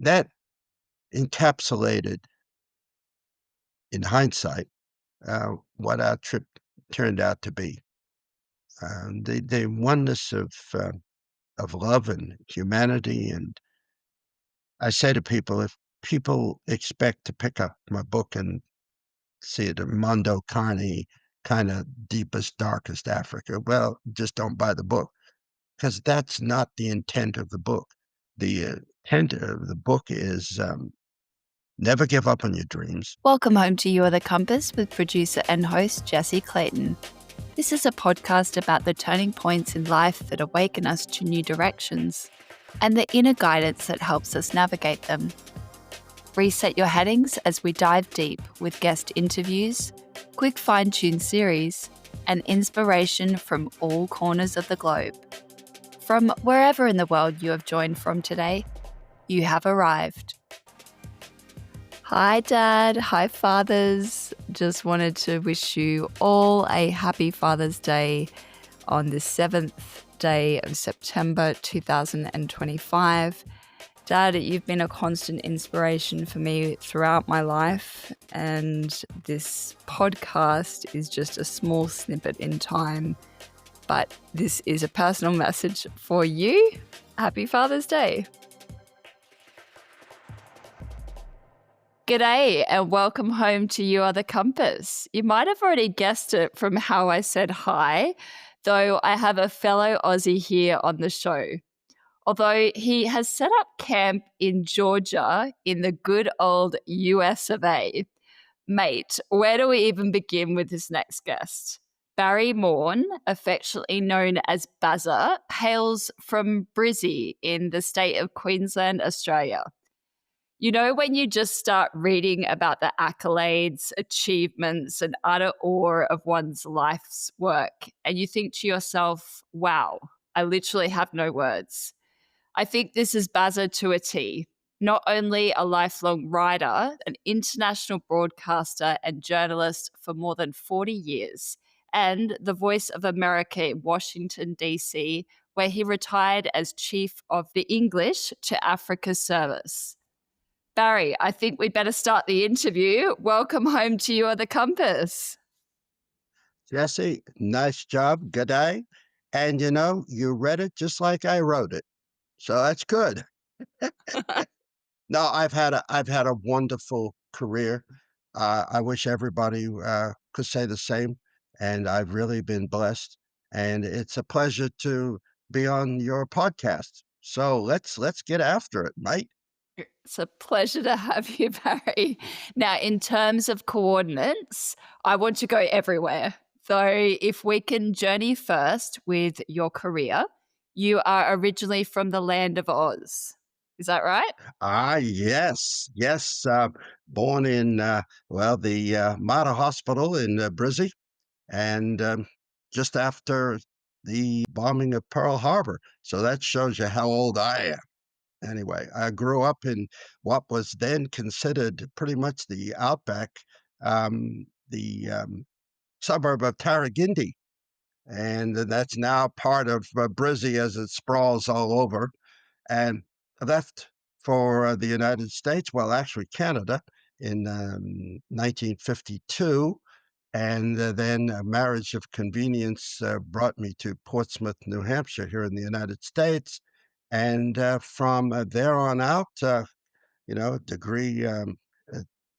that encapsulated, in hindsight, what our trip turned out to be. The oneness of love and humanity. And I say to people, if people expect to pick up my book and see it in Mondo Carne, kind of deepest, darkest Africa, well, just don't buy the book because that's not the intent of the book. The intent of the book is never give up on your dreams. Welcome home to You Are the Compass with producer and host Jesse Clayton. This is a podcast about the turning points in life that awaken us to new directions and the inner guidance that helps us navigate them. Reset your headings as we dive deep with guest interviews, quick fine-tuned series, and inspiration from all corners of the globe. From wherever in the world you have joined from today, you have arrived. Hi, Dad. Hi, fathers. Just wanted to wish you all a happy Father's Day on the 7th day of September 2025. Dad, you've been a constant inspiration for me throughout my life, and this podcast is just a small snippet in time. But this is a personal message for you. Happy Father's Day. G'day and welcome home to You Are the Compass. You might have already guessed it from how I said hi, though I have a fellow Aussie here on the show. Although he has set up camp in Georgia in the good old US of A. Mate, where do we even begin with this next guest? Barry Maughan, affectionately known as Bazza, hails from Brizzy in the state of Queensland, Australia. You know, when you just start reading about the accolades, achievements, and utter awe of one's life's work, and you think to yourself, wow, I literally have no words. I think this is Bazza to a T. Not only a lifelong writer, an international broadcaster and journalist for more than 40 years, and the voice of America in Washington, D.C., where he retired as Chief of the English to Africa Service. Barry, I think we better start the interview. Welcome home to You Are the Compass. Jesse, nice job. Good day. And you read it just like I wrote it. So that's good. No, I've had a wonderful career. I wish everybody could say the same. And I've really been blessed. And it's a pleasure to be on your podcast. So let's get after it, mate. It's a pleasure to have you, Barry. Now, in terms of coordinates, I want to go everywhere. So if we can journey first with your career, you are originally from the land of Oz. Is that right? Yes, yes. Born in the Mater Hospital in Brizzy, and just after the bombing of Pearl Harbor. So that shows you how old I am. Anyway, I grew up in what was then considered pretty much the outback, the suburb of Tarragindi, and that's now part of Brizzy as it sprawls all over. And left for the United States, well, actually Canada, in 1952. And then a marriage of convenience brought me to Portsmouth, New Hampshire, here in the United States. And from there on out, degree, a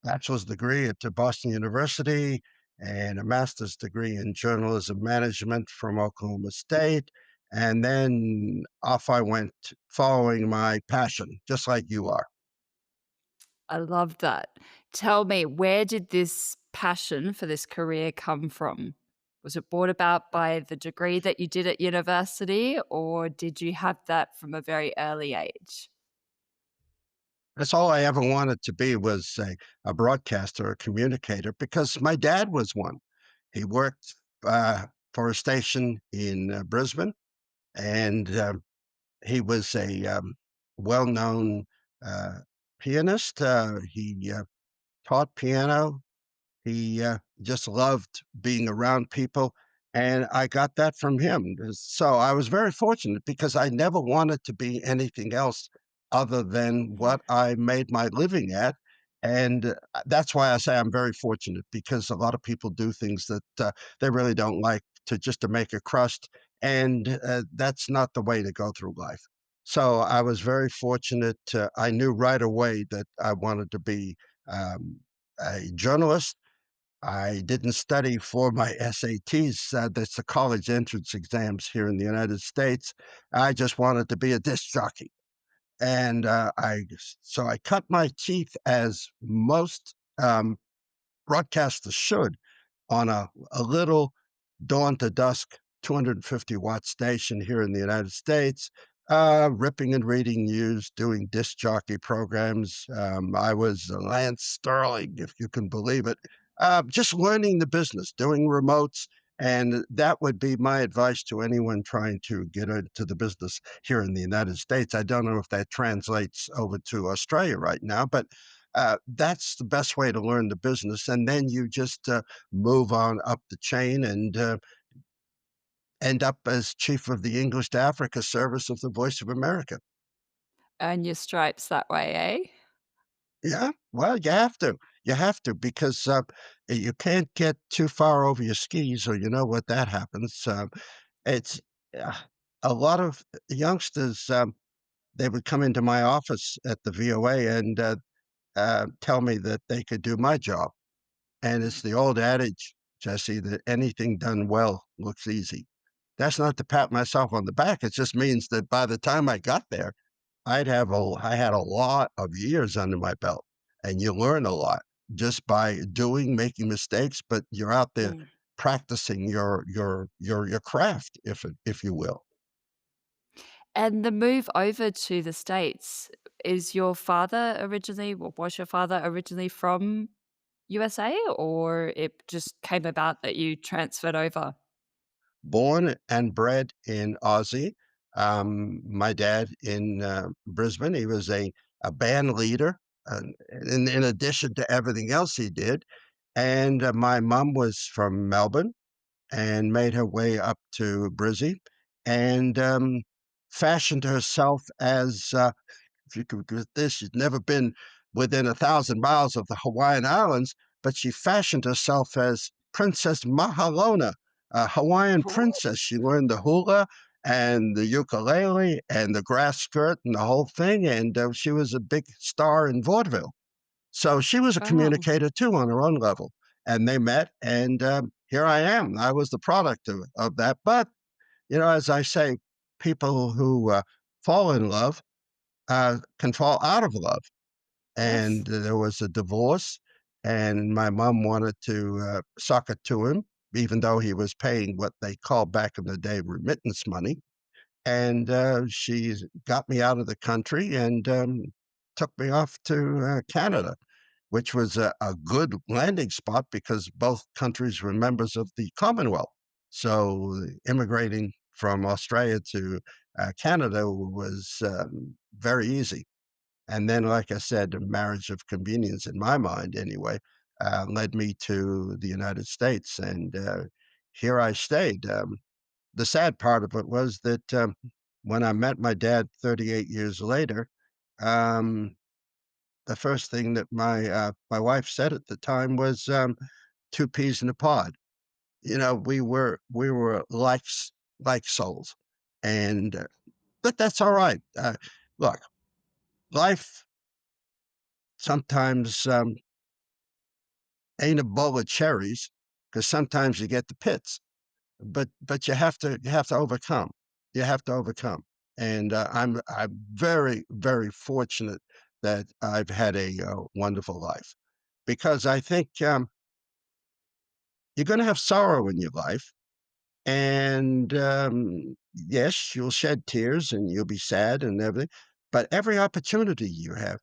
bachelor's degree at Boston University and a master's degree in journalism management from Oklahoma State. And then off I went following my passion, just like you are. I love that. Tell me, where did this passion for this career come from? Was it brought about by the degree that you did at university, or did you have that from a very early age? That's all I ever wanted to be was a broadcaster, a communicator, because my dad was one. He worked for a station in Brisbane, and he was a well-known uh, pianist. He taught piano. He just loved being around people, and I got that from him. So I was very fortunate because I never wanted to be anything else other than what I made my living at. And that's why I say I'm very fortunate because a lot of people do things that they really don't like to just to make a crust. And that's not the way to go through life. So I was very fortunate. I knew right away that I wanted to be um, a journalist. I didn't study for my SATs. That's the college entrance exams here in the United States. I just wanted to be a disc jockey. And so I cut my teeth as most broadcasters should on a little dawn to dusk 250-watt station here in the United States, ripping and reading news, doing disc jockey programs. I was Lance Sterling, if you can believe it, just learning the business, doing remotes. And that would be my advice to anyone trying to get into the business here in the United States. I don't know if that translates over to Australia right now, but that's the best way to learn the business. And then you just move on up the chain and end up as chief of the English to Africa service of the Voice of America. Earn your stripes that way, eh? Yeah, well, you have to. You have to because you can't get too far over your skis, or you know what that happens. It's uh, a lot of youngsters. They would come into my office at the VOA and tell me that they could do my job. And it's the old adage, Jesse, that anything done well looks easy. That's not to pat myself on the back. It just means that by the time I got there, I had a lot of years under my belt, and you learn a lot just by doing, making mistakes, but you're out there Mm. practicing your craft, if you will. And the move over to the States, is your father originally was your father originally from USA, or it just came about that you transferred over? Born and bred in Aussie. My dad in Brisbane, he was a band leader, in addition to everything else he did. And my mom was from Melbourne and made her way up to Brizzy and fashioned herself as if you could get this, she'd never been within 1,000 miles of the Hawaiian Islands, but she fashioned herself as Princess Mahalona, a Hawaiian Oh, princess. She learned the hula and the ukulele and the grass skirt and the whole thing, and she was a big star in vaudeville. So she was a wow. communicator too on her own level. And they met, and here I am. I was the product of that. But, as I say, people who fall in love can fall out of love. Yes. And there was a divorce, and my mom wanted to suck it to him, even though he was paying what they called back in the day remittance money. And she got me out of the country and took me off to Canada, which was a good landing spot because both countries were members of the Commonwealth. So immigrating from Australia to Canada was very easy. And then, like I said, a marriage of convenience, in my mind anyway, led me to the United States. And here I stayed. The sad part of it was that when I met my dad 38 years later, um, the first thing that my wife said at the time was two peas in a pod. We were like souls, and but that's all right. Look, life sometimes ain't a bowl of cherries because sometimes you get the pits, but you have to overcome. You have to overcome, and I'm very very fortunate that I've had a wonderful life because I think you're going to have sorrow in your life, and yes, you'll shed tears and you'll be sad and everything, but every opportunity you have,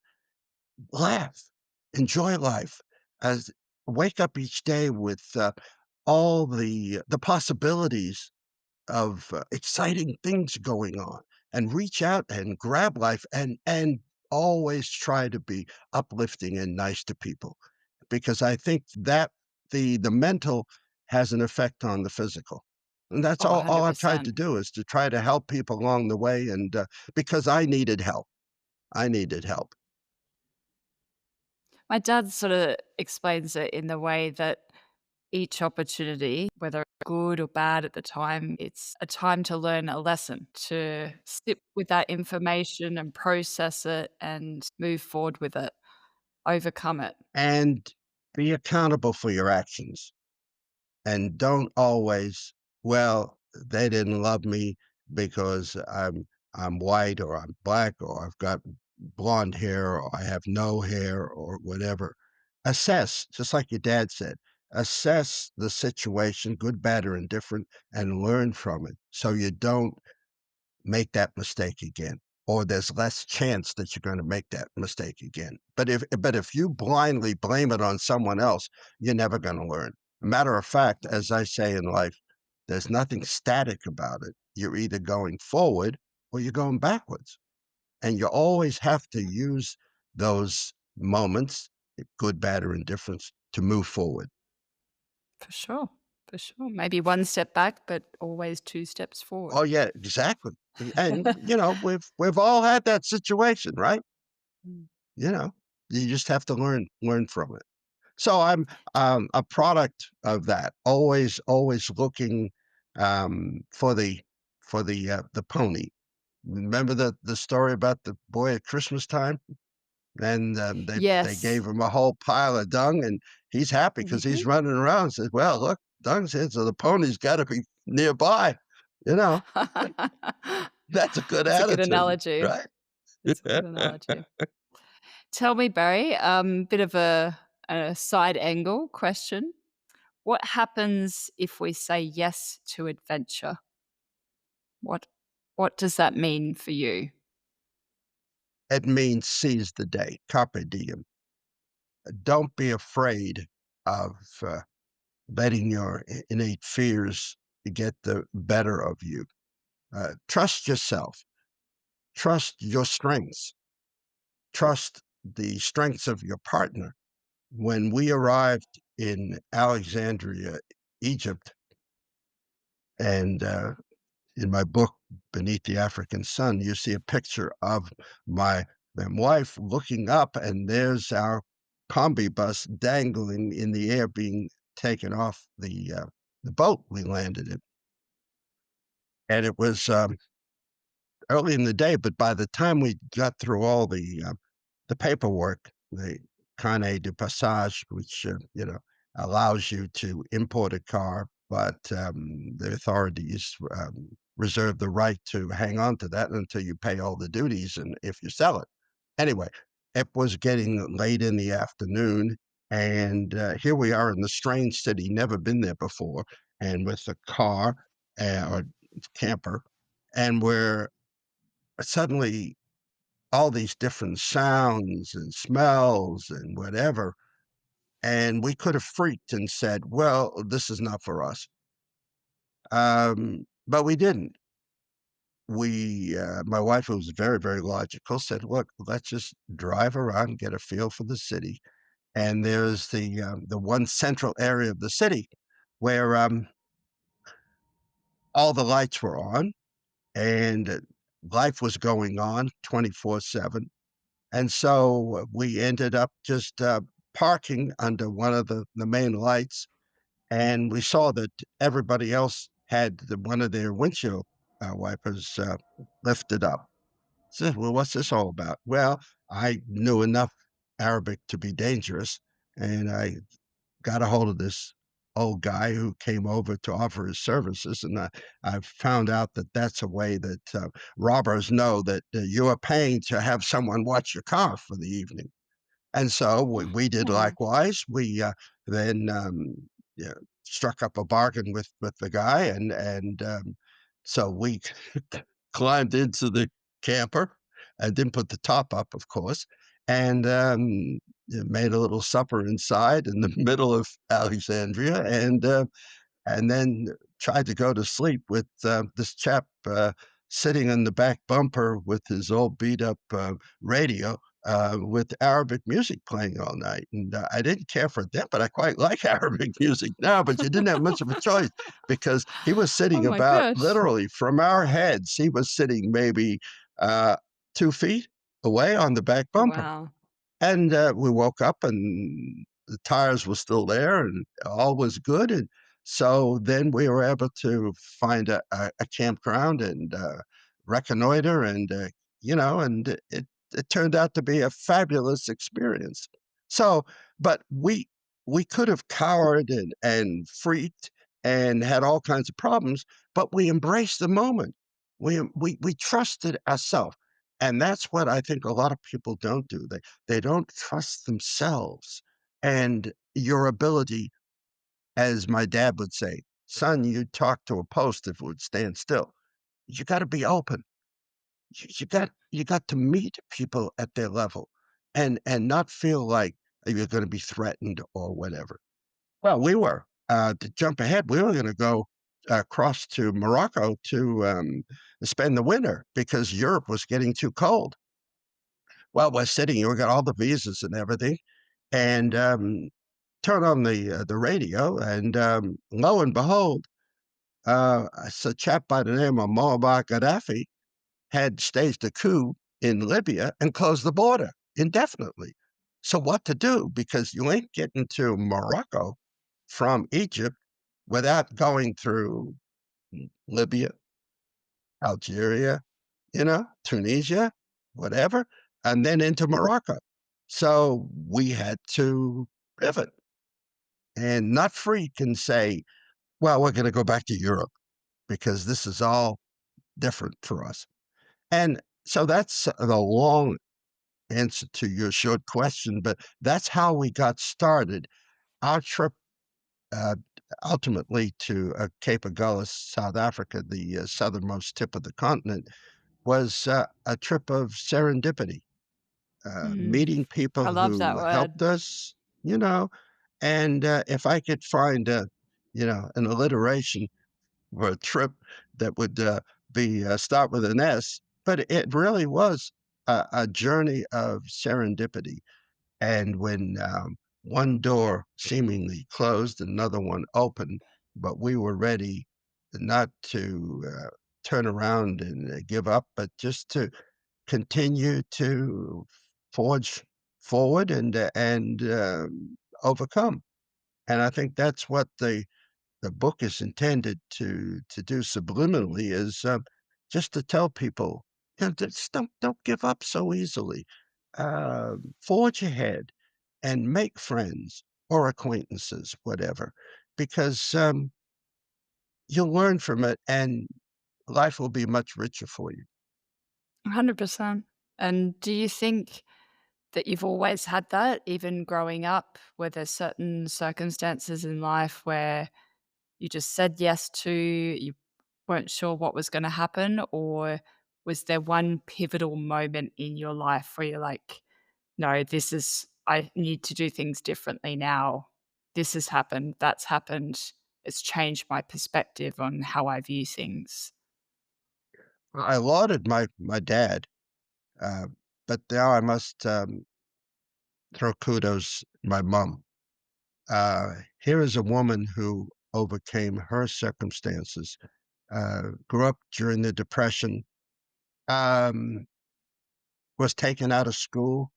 laugh, enjoy life, as wake up each day with all the possibilities of exciting things going on, and reach out and grab life and always try to be uplifting and nice to people because I think that the mental has an effect on the physical. And that's Oh, all I've tried 100%. to do is to try to help people along the way and because I needed help. I needed help. My dad sort of explains it in the way that each opportunity, whether good or bad at the time, it's a time to learn a lesson, to sit with that information and process it and move forward with it, overcome it. And be accountable for your actions. And don't always, well, they didn't love me because I'm white or I'm black or I've got blonde hair or I have no hair or whatever. Assess, just like your dad said, assess the situation, good, bad, or indifferent, and learn from it so you don't make that mistake again, or there's less chance that you're going to make that mistake again. But if you blindly blame it on someone else, you're never going to learn. Matter of fact, as I say in life, there's nothing static about it. You're either going forward or you're going backwards. And you always have to use those moments, good, bad, or indifference, to move forward. For sure. For sure. Maybe one step back, but always two steps Oh forward. yeah, exactly. And we've all had that situation, right? Mm. You know, you just have to learn from it. So I'm a product of that. Always looking for the pony. Remember the story about the boy at Christmas time? And they Yes. gave him a whole pile of dung, and he's happy because he's running around. And says, "Well, look, dung's here, so the pony's got to be nearby." You know, that's a good That's a good attitude, analogy. right? It's a good analogy. Tell me, Barry, bit of a side angle question. What happens if we say yes to adventure? What what does that mean for you? It means seize the day, carpe diem. Don't be afraid of letting your innate fears get the better of you. Trust yourself. Trust your strengths. Trust the strengths of your partner. When we arrived in Alexandria, Egypt, and in my book, Beneath the African Sun, you see a picture of my then wife looking up, and there's our Kombi bus dangling in the air, being taken off the boat we landed in. And it was early in the day, but by the time we got through all the paperwork, the carnet de passage, which allows you to import a car, but the authorities reserve the right to hang on to that until you pay all the duties, and if you sell it. Anyway, it was getting late in the afternoon, and here we are in the strange city, never been there before, and with a car or camper, and we're suddenly all these different sounds and smells and whatever. And we could have freaked and said, well, this is not for us. But we didn't. My wife, who was very, very logical, said, look, let's just drive around, get a feel for the city. And there's the one central area of the city where all the lights were on and life was going on 24/7. And so we ended up just parking under one of the main lights, and we saw that everybody else had one of their windshield wipers lifted up. Said, well, what's this all about? Well, I knew enough Arabic to be dangerous, and I got a hold of this old guy who came over to offer his services, and I found out that that's a way that robbers know that you are paying to have someone watch your car for the evening. And so we did Oh, likewise. We then yeah, struck up a bargain with the guy, and so we climbed into the camper. I didn't put the top up, of course, and made a little supper inside in the middle of Alexandria, and then tried to go to sleep with this chap sitting in the back bumper with his old beat up radio with Arabic music playing all night. And I didn't care for it then, but I quite like Arabic music now. But you didn't have much of a choice because he was oh sitting my about gosh. literally from our heads, he was sitting maybe uh, 2 feet. away on the back bumper. Wow. And we woke up and the tires were still there and all was good. And so then we were able to find a campground and reconnoiter and, and it turned out to be a fabulous experience. So, but we could have cowered and freaked and had all kinds of problems, but we embraced the moment. We trusted ourselves. And that's what I think a lot of people don't do. They don't trust themselves and your ability, as my dad would say, son, you'd talk to a post if it would stand still. You got to be open. You got to meet people at their level and not feel like you're going to be threatened or whatever. Well, we were to jump ahead. We were going to go across to Morocco to spend the winter because Europe was getting too cold. Well, we're sitting here, we got all the visas and everything, and turn on the radio, and lo and behold, it's a chap by the name of Muammar Gaddafi had staged a coup in Libya and closed the border indefinitely. So what to do? Because you ain't getting to Morocco from Egypt without going through Libya, Algeria, Tunisia, whatever, and then into Morocco. So we had to pivot and not freak and say, well, we're going to go back to Europe because this is all different for us. And so that's the long answer to your short question, but that's how we got started. Our trip uh, ultimately to Cape Agulhas, South Africa, the southernmost tip of the continent, was a trip of serendipity, Mm. meeting I people love that who word. helped us, you know, and if I could find an alliteration for a trip that would be start with an S, but it really was a journey of serendipity. And when one door seemingly closed, another one opened, but we were ready not to turn around and give up, but just to continue to forge forward and overcome. And I think that's what the book is intended to do subliminally is just to tell people, just don't give up so easily. Forge ahead and make friends or acquaintances, whatever, because you'll learn from it and life will be much richer for you. 100%. And do you think that you've always had that, even growing up? Were there certain circumstances in life where you just said yes to, you weren't sure what was gonna happen? Or was there one pivotal moment in your life where you're like, "No, this is I need to do things differently now. This has happened, that's happened. It's changed my perspective on how I view things." I lauded my dad, uh, but now I must throw kudos my mom. Here is a woman who overcame her circumstances, grew up during the Depression, um, was taken out of school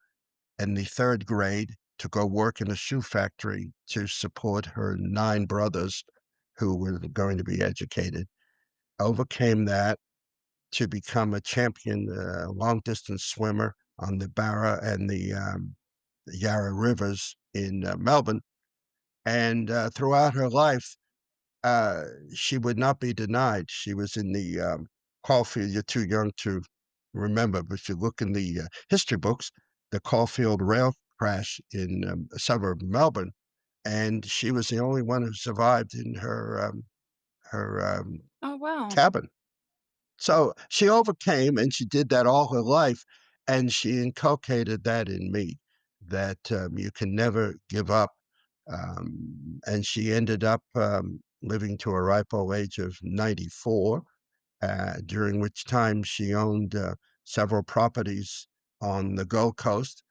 in the third grade to go work in a shoe factory to support her nine brothers who were going to be educated. Overcame that to become a champion long distance swimmer on the Barra and the Yarra rivers in Melbourne. And throughout her life, uh, she would not be denied. She was in the Caulfield. You're too young to remember, but if you look in the history books, the Caulfield rail crash in a suburb of Melbourne, and she was the only one who survived in her Oh, wow. cabin. So she overcame, and she did that all her life, and she inculcated that in me, that, you can never give up, and she ended up, living to a ripe old age of 94, during which time she owned, several properties on the Gold Coast,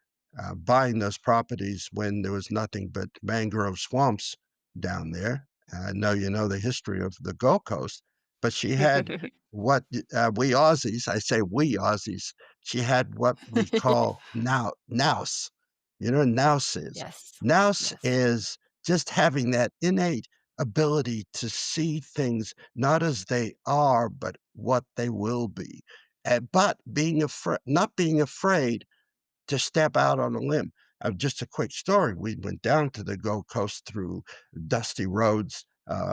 buying those properties when there was nothing but mangrove swamps down there. I know you know the history of the Gold Coast. but she had what we Aussies, I say we Aussies, she had what we call nous. You know what nous is? Yes. Nous Yes. is just having that innate ability to see things not as they are, but what they will be. But being afraid, not being afraid to step out on a limb. Just a quick story. We went down to the Gold Coast through dusty roads,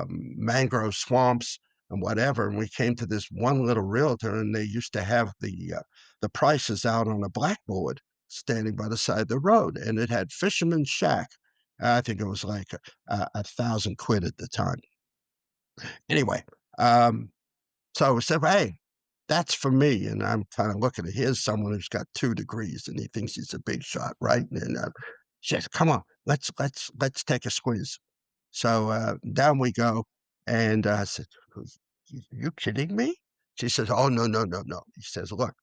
mangrove swamps, and whatever. And we came to this one little realtor, and they used to have the prices out on a blackboard standing by the side of the road, and it had Fisherman's Shack. I think it was like 1,000 quid at the time. Anyway, um, so we said, "Hey, that's for me." And I'm kind of looking at here's someone who's got 2 degrees and he thinks he's a big shot, right? And she says, "Come on, let's take a squeeze." So down we go, and I said, "You kidding me?" She says, "Oh no, no, no, no." He says, "Look,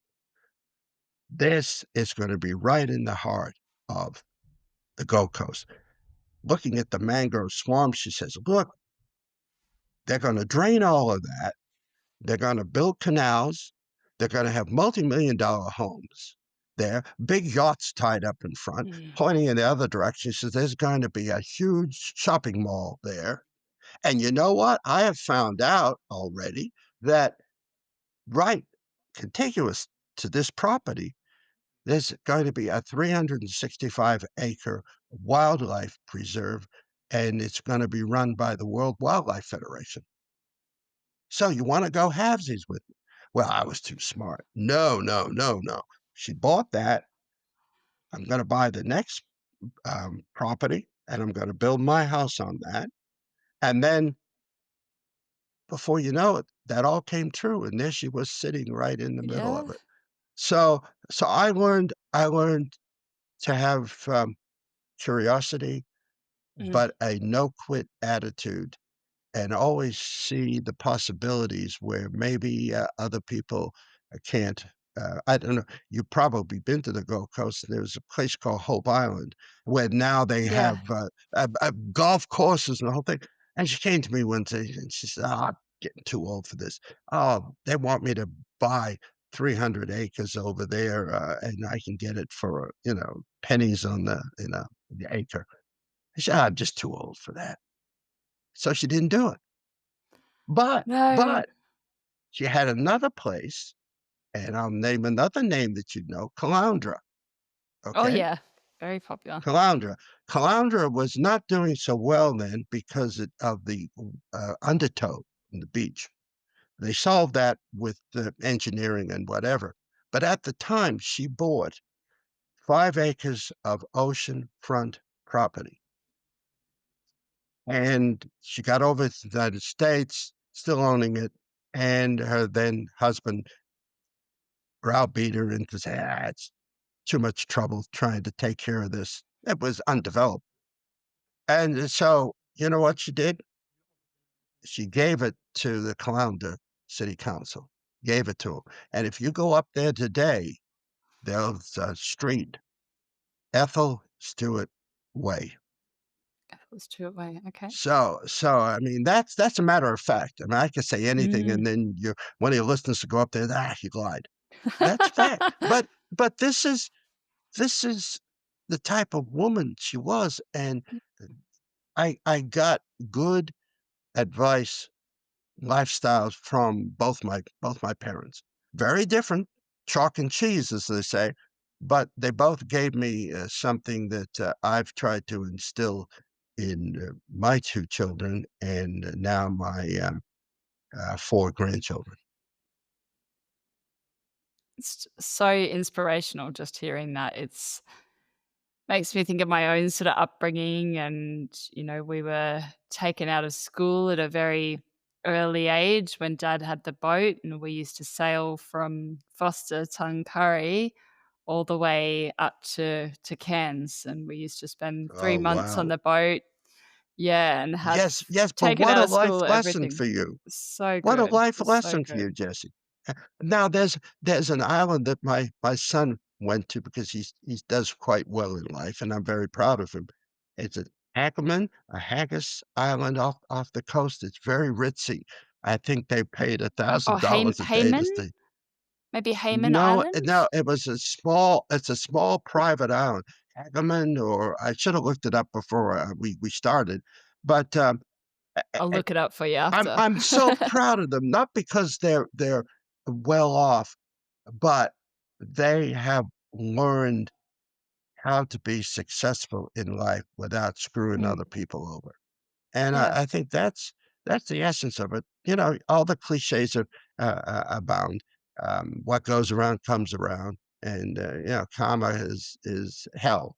this is going to be right in the heart of the Gold Coast." Looking at the mangrove swamp, she says, "Look, they're going to drain all of that. They're going to build canals. They're going to have multi-million-dollar homes there, big yachts tied up in front, Mm. pointing in the other direction. She says, there's going to be a huge shopping mall there. And you know what? I have found out already that right contiguous to this property, there's going to be a 365-acre wildlife preserve, and it's going to be run by the World Wildlife Federation. So you want to go halvesies with me?" Well, I was too smart. No, no, no, no. She bought that. I'm going to buy the next property and I'm going to build my house on that. And then before you know it, that all came true. And there she was sitting right in the middle of Yeah. it. So, so I learned to have curiosity, Mm. but a no quit attitude and always see the possibilities where maybe other people can't. I don't know. You've probably been to the Gold Coast. There's a place called Hope Island where now they have Yeah. golf courses and the whole thing. And she came to me one day and she said, "Oh, I'm getting too old for this. Oh, they want me to buy 300 acres over there, and I can get it for pennies on the acre." I said, "I'm just too old for that." So she didn't do it. But No. but she had another place, and I'll name another name that you'd know, Caloundra, Oh, okay? yeah. Very popular. Caloundra. Caloundra was not doing so well then because of the, undertow in the beach. They solved that with the engineering and whatever, but at the time, she bought 5 acres of oceanfront property, and she got over to the United States, still owning it, and her then husband browbeat her into saying, it's too much trouble trying to take care of this. It was undeveloped. And so, you know what she did? She gave it to the Caloundra City Council, gave it to them. And if you go up there today, there's a street, Ethel Stewart Way. It was two away. Okay. So I mean, that's a matter of fact. I mean, I could say anything, Mm. and then one of your listeners will go up there, he lied. That's fact. But this is the type of woman she was, and I got good advice, lifestyles from both my parents. Very different, chalk and cheese, as they say, but they both gave me something that I've tried to instill in my 2 children and now my 4 grandchildren. It's so inspirational just hearing that. It's makes me think of my own sort of upbringing and, we were taken out of school at a very early age when dad had the boat, and we used to sail from Foster, Tuncurry, all the way up to Cairns, and we used to spend 3 Oh months on wow! the boat. Yeah, and have Yes, yes, but taken what out a of life school, lesson everything. for you. So What a good. life It's so lesson for you, good. Jesse. Now there's an island that my son went to because he does quite well in life, and I'm very proud of him. It's a Ackerman, a Haggis Island off the coast. It's very ritzy. I think they paid Oh, $1,000 a day to Hayman? stay. Maybe Hayman No, Island? no, it's a small private island. Hagaman, or I should have looked it up before, we started, but, I'll look it up for you after. I'm so proud of them, not because they're well off, but they have learned how to be successful in life without screwing Mm, other people over. And yeah. I think that's the essence of it. You know, all the cliches are, abound. What goes around comes around, and, you know, karma is hell.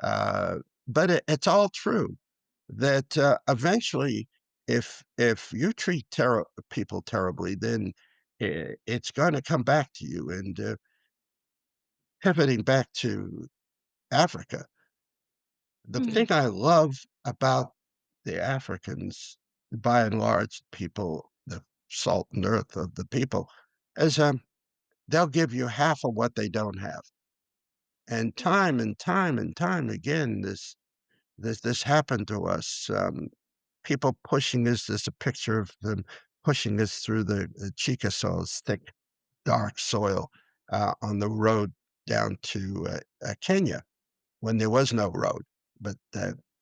Uh, but it's all true that, eventually, if you treat people terribly, then it's gonna come back to you. And, pivoting back to Africa, the Mm, thing I love about the Africans, by and large, people, the salt and earth of the people, is, they'll give you half of what they don't have. And time and time and time again, this happened to us. People pushing us. There's a picture of them pushing us through the Chickasaws, thick, dark soil, on the road down to, Kenya, when there was no road, but,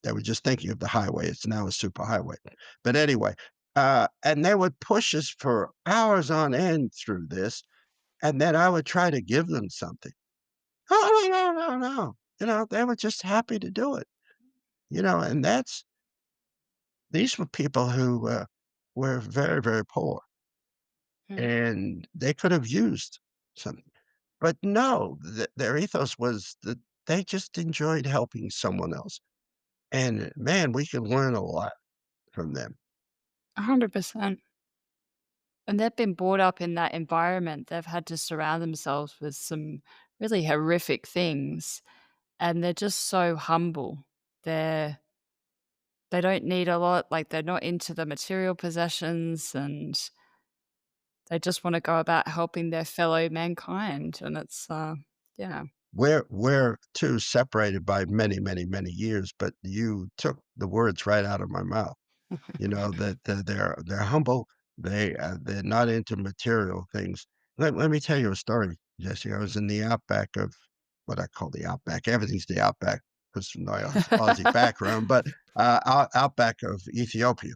they were just thinking of the highway. It's now a superhighway. But anyway, and they would push us for hours on end through this, and then I would try to give them something. "Oh, no, no, no, no." You know, they were just happy to do it, you know, and that's these were people who, were very, very poor, mm. and they could have used something. But no, their ethos was that they just enjoyed helping someone else. And man, we can learn a lot from them. 100%. And they've been brought up in that environment. They've had to surround themselves with some really horrific things, and they're just so humble. They're they don't need a lot, like, they're not into the material possessions, and they just wanna go about helping their fellow mankind, and it's, yeah. We're 2 separated by many, many, many years, but you took the words right out of my mouth. You know, that they're humble, they're not into material things. Let me tell you a story, Jesse. I was in the outback of what I call the outback. Everything's the outback because of my Aussie background, but, outback of Ethiopia.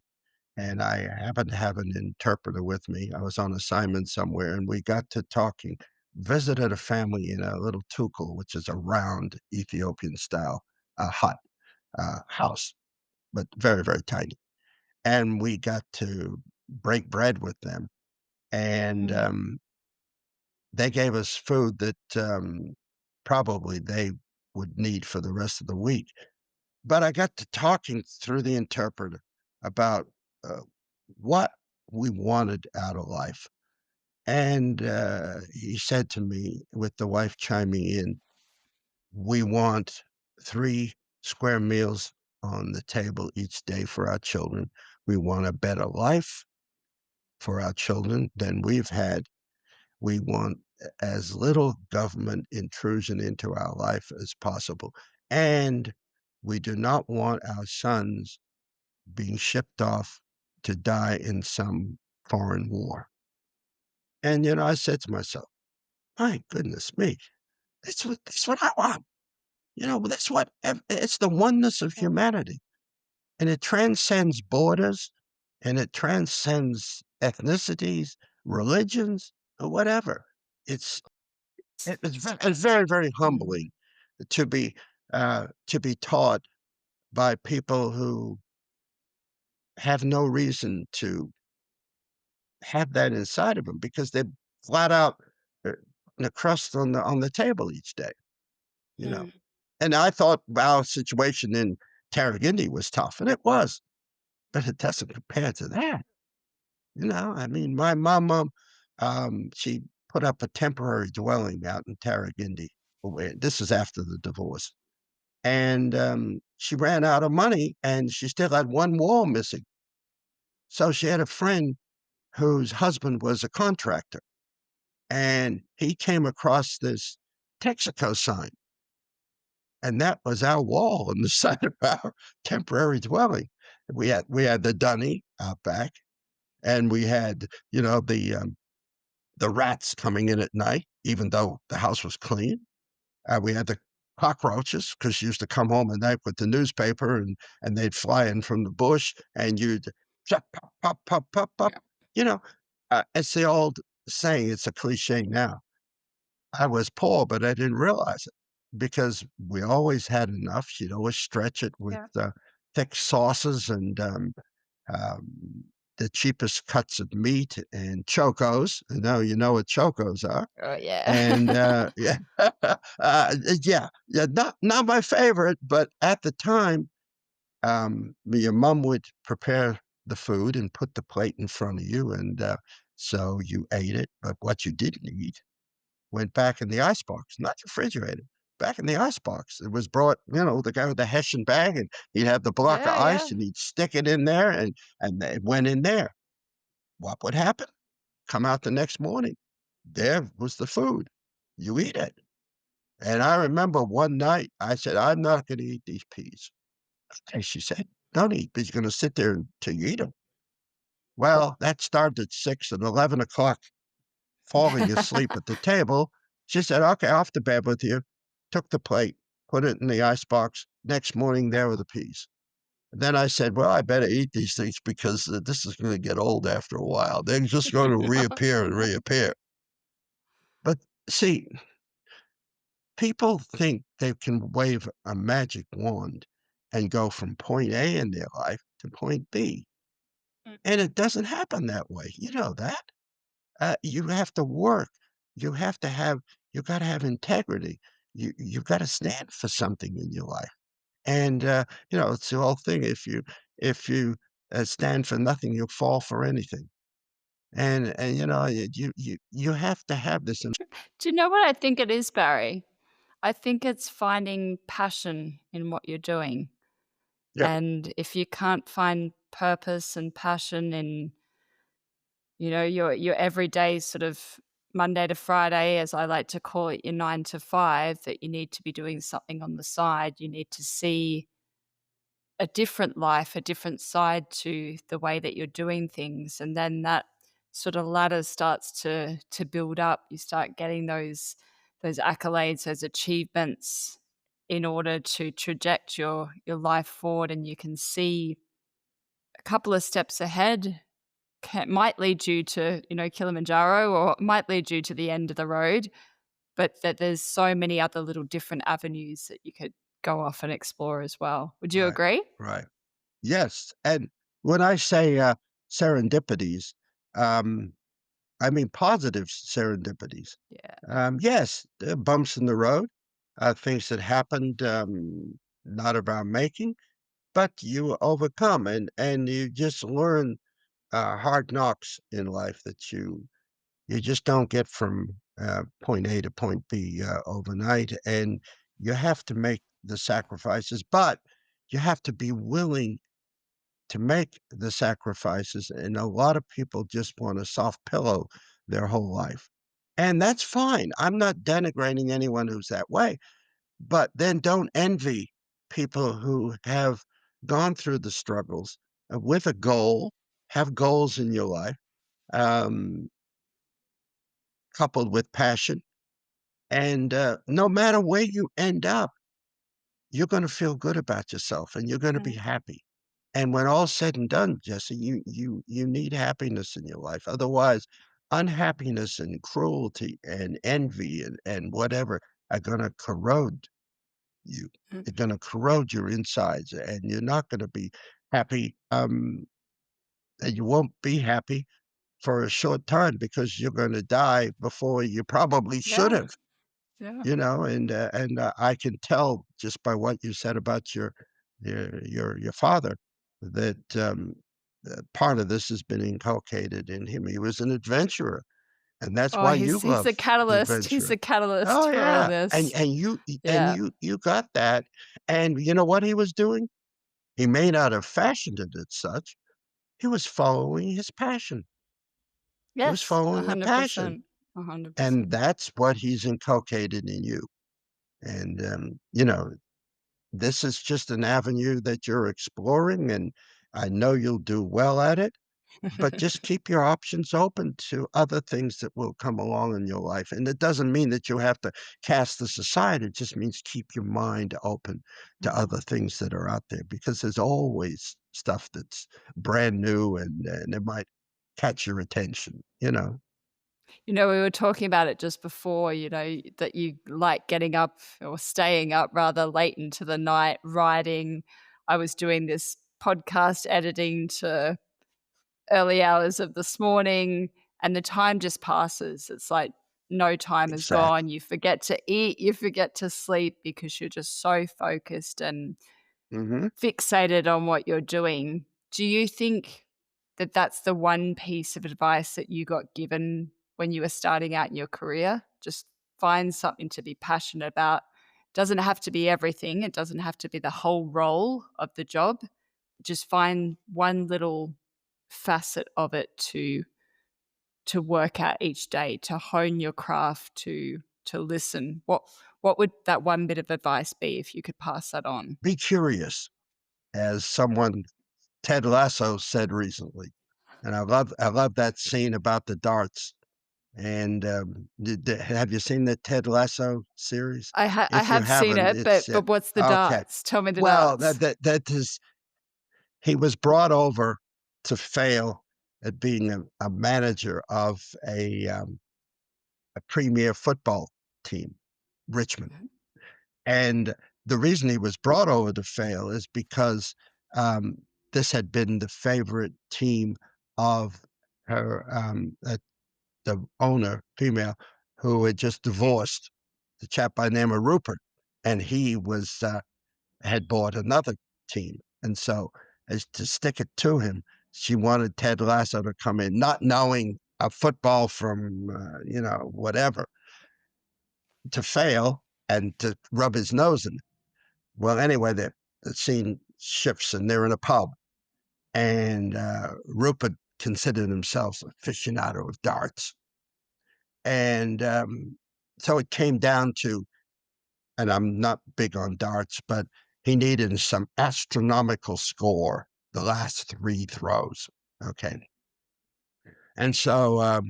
And I happened to have an interpreter with me. I was on assignment somewhere, and we got to talking. Visited a family in a little tukul, which is a round Ethiopian style hut, house, but very, very tiny. And we got to break bread with them, and Mm, they gave us food that, probably they would need for the rest of the week. But I got to talking through the interpreter about, uh, what we wanted out of life. And, he said to me, with the wife chiming in, "We want 3 square meals on the table each day for our children. We want a better life for our children than we've had. We want as little government intrusion into our life as possible, and we do not want our sons being shipped off to die in some foreign war." And, you know, I said to myself, "My goodness me, that's what I want." You know, that's what it's the oneness of mm. humanity, and it transcends borders, and it transcends ethnicities, religions, or whatever. It's it's very, very Mm, humbling to be taught by people who have no reason to have that inside of them because they flat out, uh, the crust on the table each day, you know? mm. And I thought our situation in Tarragindi was tough, and it was, but it doesn't compare to that, you know? I mean, my mom, she put up a temporary dwelling out in Tarragindi. Where this is after the divorce, and, she ran out of money, and she still had 1 wall missing. So she had a friend whose husband was a contractor, and he came across this Texaco sign, and that was our wall on the side of our temporary dwelling. We had the dunny out back, and we had, the rats coming in at night, even though the house was clean. We had the cockroaches because you used to come home at night with the newspaper and they'd fly in from the bush and you'd pop, pop, pop, pop, pop, pop. Yeah. You know, it's the old saying, it's a cliche now. I was poor, but I didn't realize it because we always had enough. You'd always stretch it with Yeah. thick sauces and um, the cheapest cuts of meat and chocos. I know you know what chocos are. Oh, yeah. And, yeah, yeah, not my favorite, but at the time, your mom would prepare the food and put the plate in front of you, and, so you ate it, but what you didn't eat went back in the icebox, not refrigerated, back in the icebox. It was brought, the guy with the Hessian bag, and he'd have the block of Yeah, ice, yeah. and he'd stick it in there, and it went in there. What would happen? Come out the next morning, there was the food. You eat it. And I remember one night, I said, "I'm not gonna eat these peas." And she said, "Don't eat, but you're gonna sit there until you eat them." Well, that started at 6 and 11 o'clock, falling asleep at the table. She said, "Okay, off to bed with you." Took the plate, put it in the icebox. Next morning, there were the peas. Then I said, "Well, I better eat these things because, this is gonna get old after a while. They're just gonna reappear and reappear." But see, people think they can wave a magic wand and go from point A in their life to point B, Mm. and it doesn't happen that way. You know that. You have to work. You have to have you gotta have integrity. You've gotta stand for something in your life, and, it's the whole thing. If you stand for nothing, you'll fall for anything, and, you have to have this in. Do you know what I think it is, Barry? I think it's finding passion in what you're doing. Yeah, And if you can't find purpose and passion in, your everyday sort of Monday to Friday, as I like to call it, your 9 to 5, that you need to be doing something on the side. You need to see a different life, a different side to the way that you're doing things. And then that sort of ladder starts to build up. You start getting those accolades, those achievements in order to traject your life forward, and you can see a couple of steps ahead. Might lead you to, Kilimanjaro, or it might lead you to the end of the road, but that there's so many other little different avenues that you could go off and explore as well. Would you right, agree? right. Yes, and when I say, serendipities, um, I mean positive serendipities. Yeah. Yes, there are bumps in the road, things that happened, not of our making, but you overcome and you just learn, hard knocks in life that you just don't get from, point A to point B, overnight, and you have to make the sacrifices, but you have to be willing to make the sacrifices, and a lot of people just want a soft pillow their whole life, and that's fine. I'm not denigrating anyone who's that way, but then don't envy people who have gone through the struggles, with a goal, have goals in your life, um, coupled with passion, and, no matter where you end up, you're gonna feel good about yourself, and you're gonna be Mm. happy. And when all's said and done, Jesse, you need happiness in your life. Otherwise, unhappiness and cruelty and envy and whatever are gonna corrode you. Mm. They're gonna corrode your insides, and you're not gonna be happy, and you won't be happy for a short time because you're gonna die before you probably should Yeah. have. Yeah. I can tell just by what you said about your father that, part of this has been inculcated in him. He was an adventurer, and that's Oh, why you he's love the catalyst. He's adventure. the catalyst Oh, for all yeah, this. and Yeah. you got that, and you know what he was doing? He may not have fashioned it as such, he was following his passion. He was Yes, following a passion, 100%. and 100%. that's what he's inculcated in you, and, this is just an avenue that you're exploring, and I know you'll do well at it, but just keep your options open to other things that will come along in your life, and it doesn't mean that you have to cast this aside, it just means keep your mind open to Mhm. other things that are out there because there's always stuff that's brand new and it might catch your attention, you know? You know, we were talking about it just before, that you like getting up or staying up rather late into the night writing. I was doing this podcast editing to early hours of this morning, and the time just passes. It's like no time is gone. Exactly. You forget to eat, you forget to sleep because you're just so focused and Mhm. fixated on what you're doing. Do you think that that's the one piece of advice that you got given when you were starting out in your career? Just find something to be passionate about. Doesn't have to be everything. It doesn't have to be the whole role of the job. Just find one little facet of it to work at each day, to hone your craft, to listen. What would that one bit of advice be if you could pass that on? Be curious, as someone Ted Lasso said recently, and I love that scene about the darts. And, have you seen the Ted Lasso series? I If you have seen haven't, it, it's but what's the okay. darts? Tell me the Well, darts. that is he was brought over to fail at being a manager of a premier football team, Richmond. Mhm, And the reason he was brought over to fail is because, um, this had been the favorite team of her, the owner, female, who had just divorced the chap by the name of Rupert, and he had bought another team, and so, as to stick it to him, she wanted Ted Lasso to come in, not knowing football from, whatever, to fail and to rub his nose in it. Well, anyway, the scene shifts, and they're in a pub, and, Rupert considered himself an aficionado of darts, and, so it came down to and I'm not big on darts, but he needed some astronomical score the last 3 throws, okay? And so,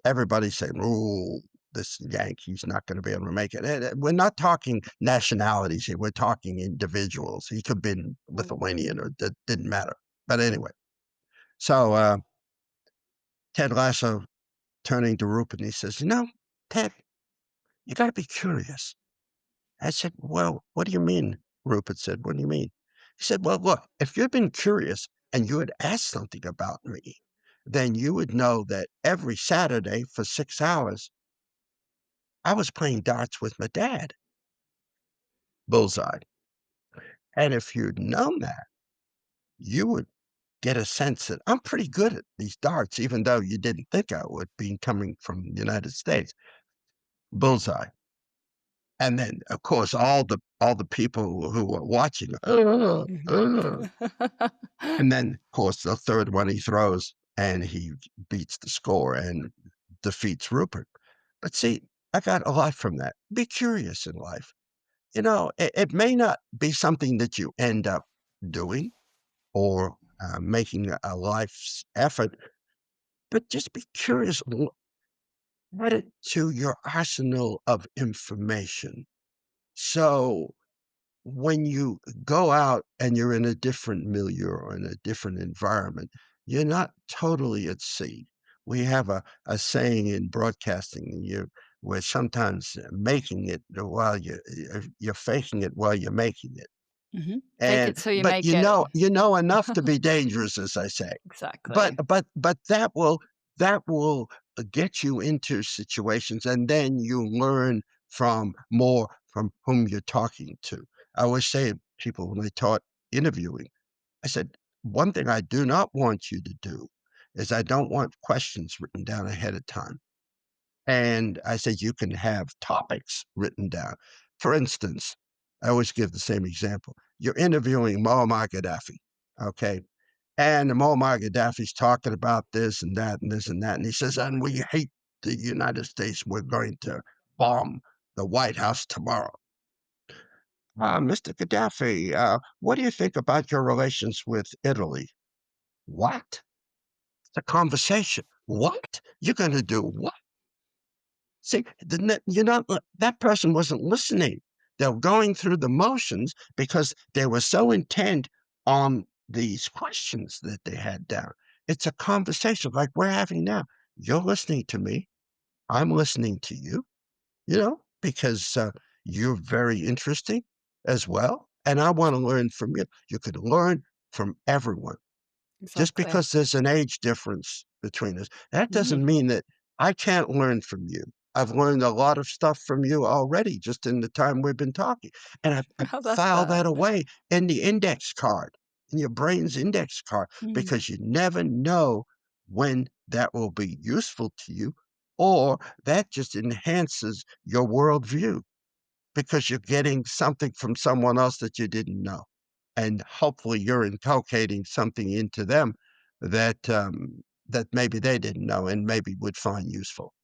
everybody's saying, "Ooh, this Yankee's not gonna be able to make it." And we're not talking nationalities here, we're talking individuals. He could have been Lithuanian or that didn't matter. But anyway, so, Ted Lasso turning to Rupert, and he says, Ted, you gotta be curious." I said, "Well, what do you mean?" Rupert said, "What do you mean?" He said, "Well, look, if you'd been curious and you had asked something about me, then you would know that every Saturday for 6 hours, I was playing darts with my dad." Bullseye. And if you'd known that, you would get a sense that I'm pretty good at these darts, even though you didn't think I would, being coming from the United States. Bullseye. And then, of course, all the people who were watching, mhm. And then, of course, the third one he throws, and he beats the score and defeats Rupert. But see, I got a lot from that. Be curious in life. It may not be something that you end up doing or making a life's effort, but just be curious. Add it to your arsenal of information. So when you go out and you're in a different milieu or in a different environment, you're not totally at sea. We have a saying in broadcasting where sometimes making it while you're faking it while you're making it. Mhm. Fake And it till you but make it. you know enough to be dangerous, as I say. But Exactly. but but that will get you into situations, and then you learn from whom you're talking to. I always say to people when they taught interviewing, I said, "One thing I do not want you to do is I don't want questions written down ahead of time." And I said, "You can have topics written down." For instance, I always give the same example. You're interviewing Muammar Gaddafi, okay? And Muammar Gaddafi's talking about this and that and this and that, and he says, "And we hate the United States. We're going to bomb the White House tomorrow." Mr. Gaddafi, what do you think about your relations with Italy?" "What?" It's a conversation. "What? You're gonna do what?" See, the ne you're not that person wasn't listening. They're going through the motions because they were so intent on these questions that they had down. It's a conversation like we're having now. You're listening to me, I'm listening to you, because, you're very interesting as well, and I wanna learn from you. You could learn from everyone. Just Exactly. because there's an age difference between us, that Mhm. doesn't mean that I can't learn from you. I've learned a lot of stuff from you already just in the time we've been talking, and I I love file that. that away in the index card, in your brain's index card, Mm. because you never know when that will be useful to you, or that just enhances your worldview because you're getting something from someone else that you didn't know. And hopefully you're inculcating something into them that maybe they didn't know and maybe would find useful.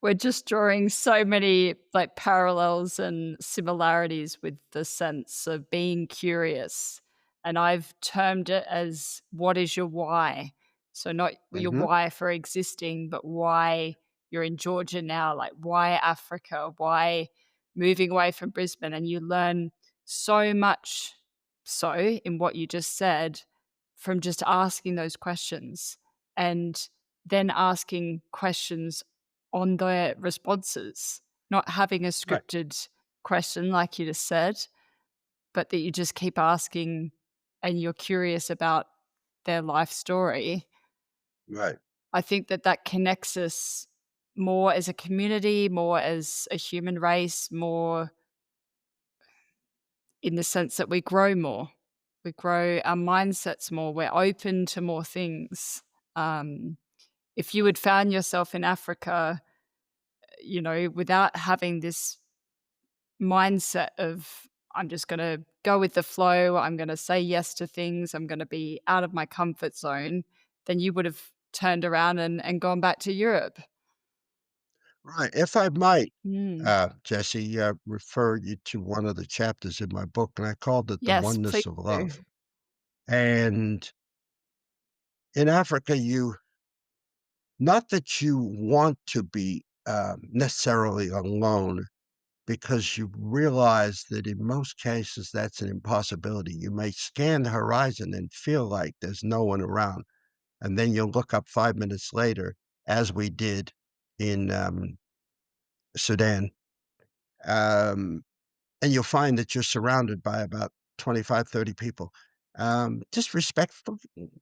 We're just drawing so many like parallels and similarities with the sense of being curious. And I've termed it as what is your why? So not your Mhm. why for existing, but why you're in Georgia now, like why Africa, why moving away from Brisbane. And you learn so much so in what you just said from just asking those questions and then asking questions on their responses, not having a Right, scripted question like you just said, but that you just keep asking and you're curious about their life story. right, I think that that connects us more as a community, more as a human race, more in the sense that we grow more. We grow our mindsets more. We're open to more things. Um, if you had found yourself in Africa, without having this mindset of I'm just going to go with the flow, I'm going to say yes to things, I'm going to be out of my comfort zone, then you would have turned around and gone back to Europe. right. If I might, Mm. Jesse, refer you to one of the chapters in my book, and I called it "The Yes, please Oneness of do. Love." And in Africa, you not that you want to be, necessarily alone, because you realize that in most cases, that's an impossibility. You may scan the horizon and feel like there's no one around, and then you'll look up 5 minutes later, as we did in, Sudan, um, and you'll find that you're surrounded by about 25, 30 people. Just respectful,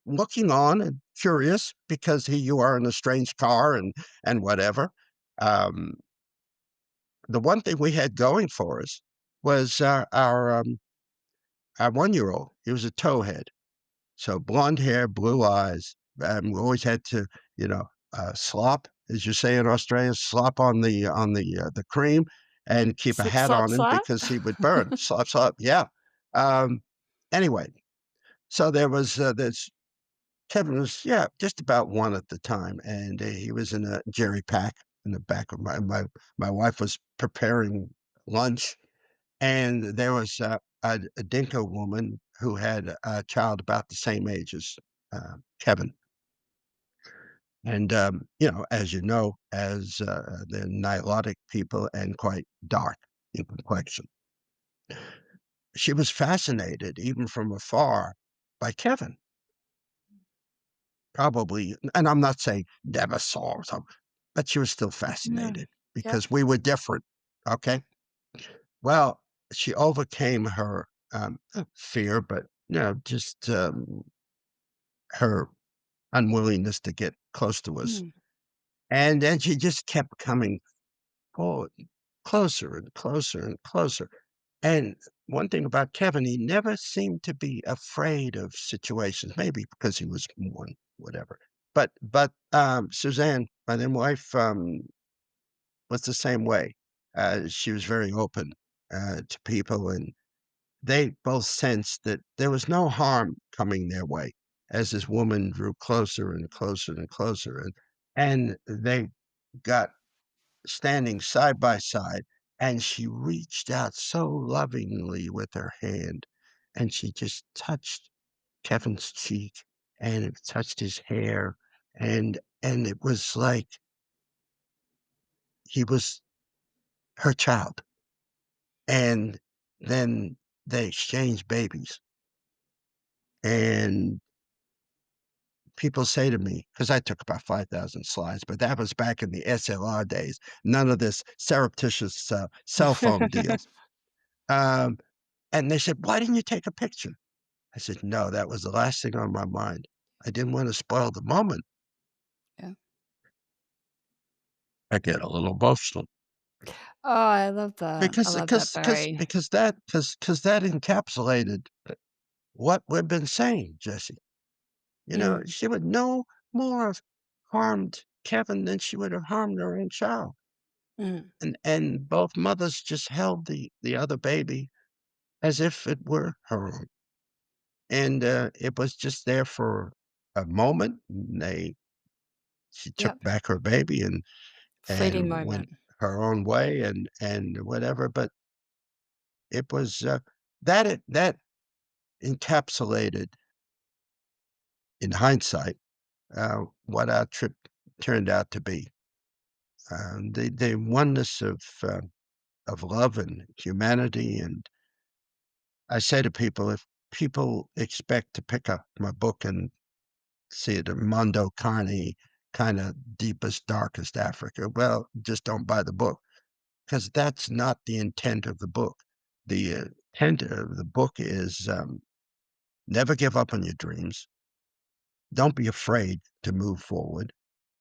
looking on and curious because here you are in a strange car and whatever. Um, the one thing we had going for us was our 1-year-old. He was a towhead. So blonde hair, blue eyes. We always had to, you know, slop, as you say in Australia, slop on the cream and keep a Slip, hat slop, on him slap. because he would burn. Slop, slop. Yeah. Um, anyway, so there was this. Kevin was, yeah, just about one at the time, and he was in a jerry pack in the back of my wife was preparing lunch, and there was a Dinka woman who had a child about the same age as Kevin. And, as you know, as they're Nilotic people and quite dark in complexion. She was fascinated, even from afar, by Kevin. Probably, and I'm not saying never saw or something, but she was still Yeah. fascinated Yep. because we were different. Okay. Well, she overcame her fear, but just her unwillingness to get close to us. Mm. And then she just kept coming forward, closer and closer and closer. And one thing about Kevin, he never seemed to be afraid of situations, maybe because he was one, whatever. But Suzanne, my then wife, was the same way. She was very open to people, and they both sensed that there was no harm coming their way as this woman drew closer and closer and closer, and they got standing side by side, and she reached out so lovingly with her hand, and she just touched Kevin's cheek, and it touched his hair, and it was like he was her child. And then they exchanged babies, and people say to me, because I took about 5,000 slides, but that was back in the SLR days, none of this surreptitious, cell phone deals. Um, and they said, "Why didn't you take a picture?" I said, "No, that was the last thing on my mind. I didn't wanna spoil the moment." Yeah. I get a little emotional Oh, I love that. I because love that, because because Barry. because that because that encapsulated what we've been saying, Jesse. You know, Mm, she would no more have harmed Kevin than she would have harmed her own child. mm. And both mothers just held the other baby as if it were her own. And, it was just there for a moment, and she took Yep. back her baby and Fleeting went moment. her own way and whatever, but it was, that encapsulated, in hindsight, what our trip turned out to be. The oneness of love and humanity, and I say to people, if people expect to pick up my book and see it in Mondo Carne, kinda deepest, darkest Africa, well, just don't buy the book, because that's not the intent of the book. The intent of the book is, never give up on your dreams. Don't be afraid to move forward.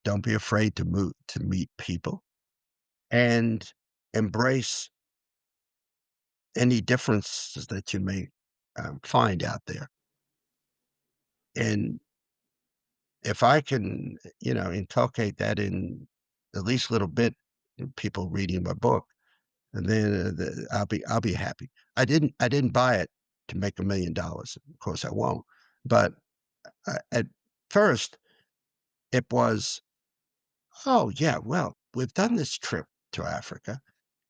Don't be afraid to meet people, and embrace any differences that you may, find out there. And if I can, inculcate that in at least a little bit in people reading my book, and then I'll be happy. I didn't buy it to make $1,000,000. Of course, I won't. But at first, it was, oh yeah, well, we've done this trip to Africa,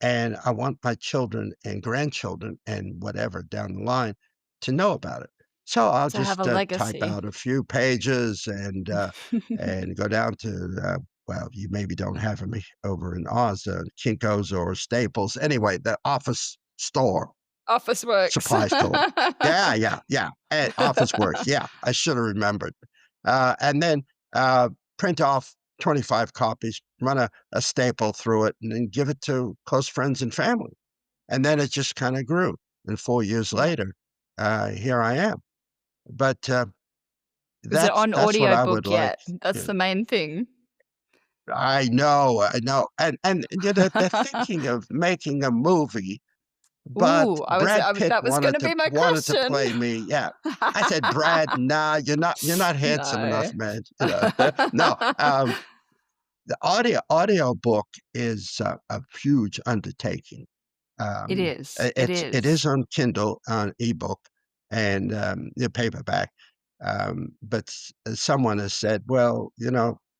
and I want my children and grandchildren and whatever down the line to know about it. So I'll To have just, a type legacy. out a few pages and go down to, well, you maybe don't have them over in Oz, Kinko's or Staples. Anyway, the office store, Office works. supply store. Yeah, yeah, yeah, and Office Works, yeah, I shoulda remembered. And then, print off 25 copies, run a staple through it, and then give it to close friends and family, and then it just kinda grew, and 4 years Yeah. later, here I am. But, Is it on that's what I would audiobook like, yet? That's you the main thing. I know, they're thinking of making a movie, but Ooh, Brad Pitt that was gonna be my wanted to question. play me, yeah. I said, "Brad, nah, you're not handsome enough, No. man," you know? No, the audiobook is a huge undertaking. It is, it It is is. on Kindle, on ebook, and, the paperback, but someone has said, "Well,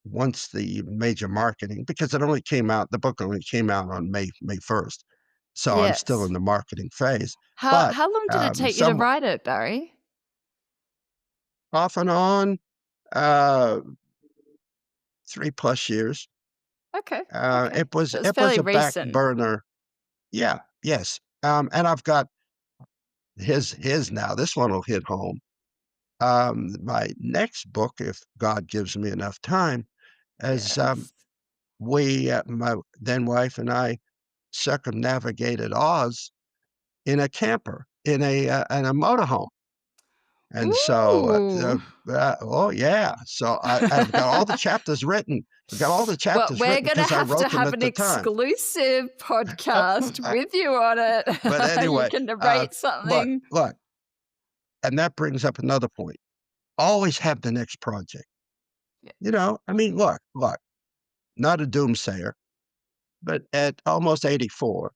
once the major marketing," because the book only came out on May 1st, so I'm still Yes. in the marketing phase, How but, how long did it take you to some write it, Barry? off and on, uh, 3 plus years. Okay, Uh, okay. it was So it's it was fairly a back recent. burner. Yeah, yes, and I've got his now, this one will hit home. My next book, if God gives me enough time, is, Yes. my then wife and I circumnavigated Oz in a camper, in a motorhome, and so, Ooh. oh, yeah, so I've got all the chapters written. I've got all the Well, chapters we're written gonna because I have to wrote them have at an the time. exclusive podcast with you on But it. You anyway, can narrate look, something. look, and that brings up another point. Always have the next project. Yeah. I mean, look, not a doomsayer, but at almost 84,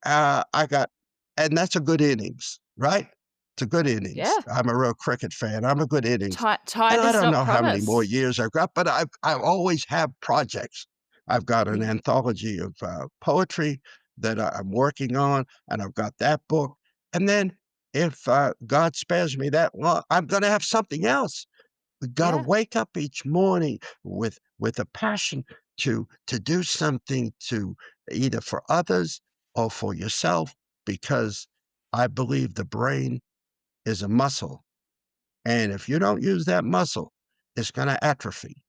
I got, and that's a good innings, right? It's a good innings. Yeah. I'm a real cricket fan. I'm a good innings. And Time I does don't not know how many more promise. years I've got, but I always have projects. I've got an Mm. anthology of poetry that I'm working on, and I've got that book. And then if God spares me that long, I'm going to have something else. We gotta Yeah. wake up each morning with a passion to do something to either for others or for yourself, because I believe the brain is a muscle, and if you don't use that muscle, it's gonna atrophy.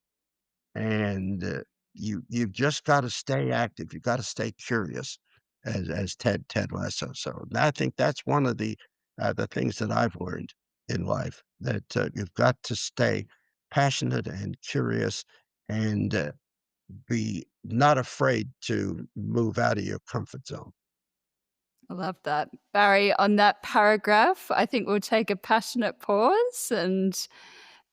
And you've just got to stay active. You got to stay curious, as Ted Lasso. So I think that's one of the things that I've learned in life, that you've got to stay passionate and curious, and be not afraid to move out of your comfort zone. I love that. Barry, on that paragraph, I think we'll take a passionate pause and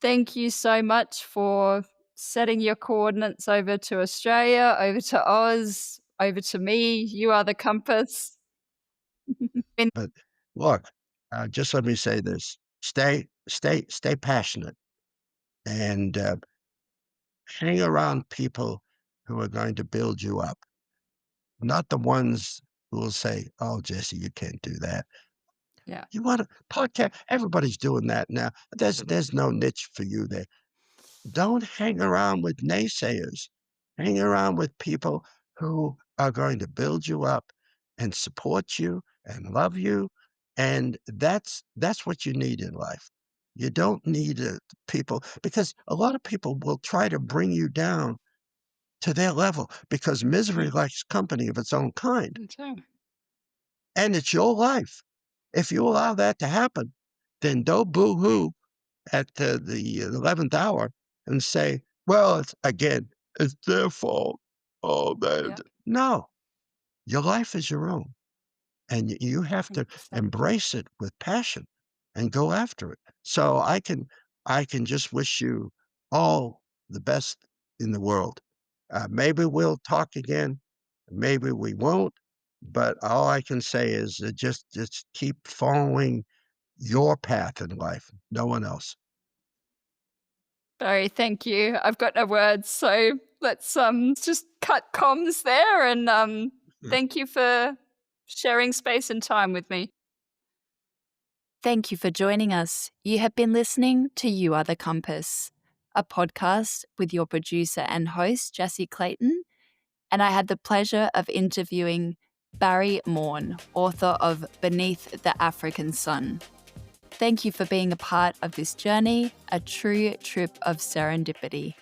thank you so much for setting your coordinates over to Australia, over to Oz, over to me. You are the compass. Been But look, just let me say this: stay passionate, and hang around people who are going to build you up, not the ones who will say, "Oh, Jesse, you can't do that." yeah. You want to podcast? Everybody's doing that now. There's no niche for you there. Don't hang around with naysayers. Hang around with people who are going to build you up and support you and love you, and that's what you need in life. You don't need people, because a lot of people will try to bring you down to their level, because misery likes company of its own kind, Me too. and it's your life. If you allow that to happen, then don't boo-hoo at the 11th hour and say, "Well, it's their fault." Oh, man. Yeah. No, your life is your own, and you have to 100%. embrace it with passion and go after it. So I can just wish you all the best in the world. Maybe we'll talk again, maybe we won't, but all I can say is, just keep following your path in life, no one else. Barry, thank you. I've got no words, so let's just cut comms there and thank you for sharing space and time with me. Thank you for joining us. You have been listening to You Are the Compass, a podcast with your producer and host, Jessie Clayton, and I had the pleasure of interviewing Barry Maughan, author of Beneath the African Sun. Thank you for being a part of this journey, a true trip of serendipity.